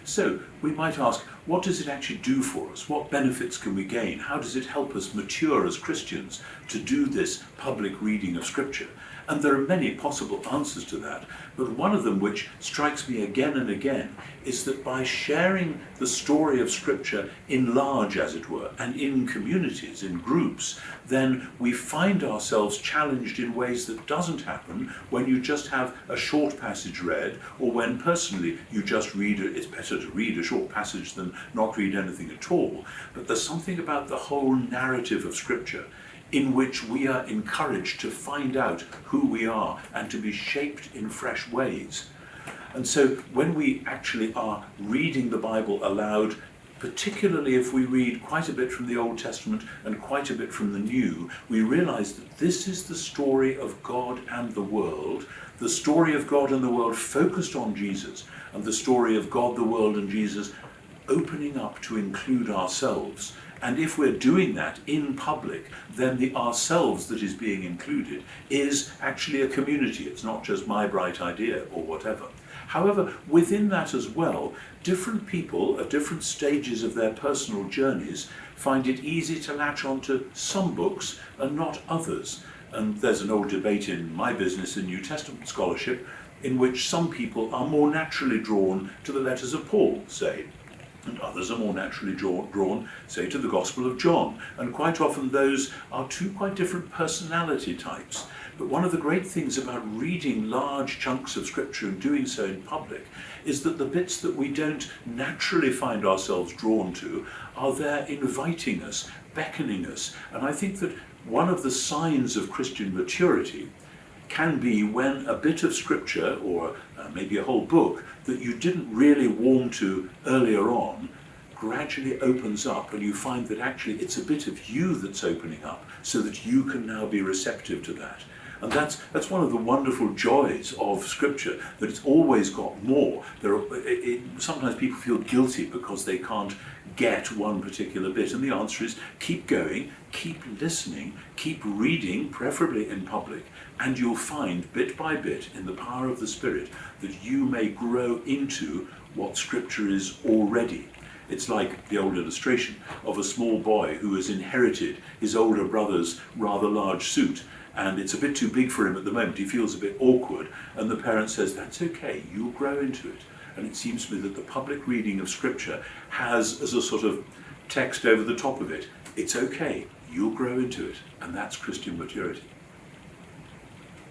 So we might ask, what does it actually do for us? What benefits can we gain? How does it help us mature as Christians to do this public reading of Scripture? And there are many possible answers to that, but one of them which strikes me again and again is that by sharing the story of Scripture in large, as it were, and in communities, in groups, then we find ourselves challenged in ways that doesn't happen when you just have a short passage read, or when personally you just read it. It's better to read a short passage than not read anything at all. But there's something about the whole narrative of Scripture in which we are encouraged to find out who we are and to be shaped in fresh ways. And so when we actually are reading the Bible aloud, particularly if we read quite a bit from the Old Testament and quite a bit from the New, we realize that this is the story of God and the world, the story of God and the world focused on Jesus, and the story of God, the world, and Jesus opening up to include ourselves. And if we're doing that in public, then the ourselves that is being included is actually a community. It's not just my bright idea or whatever. However, within that as well, different people at different stages of their personal journeys find it easy to latch onto some books and not others. And there's an old debate in my business in New Testament scholarship in which some people are more naturally drawn to the letters of Paul, say, and others are more naturally drawn, say, to the Gospel of John. And quite often those are two quite different personality types. But one of the great things about reading large chunks of Scripture and doing so in public is that the bits that we don't naturally find ourselves drawn to are there inviting us, beckoning us. And I think that one of the signs of Christian maturity can be when a bit of Scripture, or maybe a whole book, that you didn't really warm to earlier on, gradually opens up, and you find that actually it's a bit of you that's opening up so that you can now be receptive to that. And that's one of the wonderful joys of Scripture, that it's always got more. Sometimes people feel guilty because they can't get one particular bit, and the answer is keep going, keep listening, keep reading, preferably in public, and you'll find bit by bit in the power of the Spirit that you may grow into what Scripture is already. It's like the old illustration of a small boy who has inherited his older brother's rather large suit, and it's a bit too big for him at the moment. He feels a bit awkward, and the parent says, that's okay, you'll grow into it. And it seems to me that the public reading of Scripture has, as a sort of text over the top of it, it's okay, you'll grow into it, and that's Christian maturity.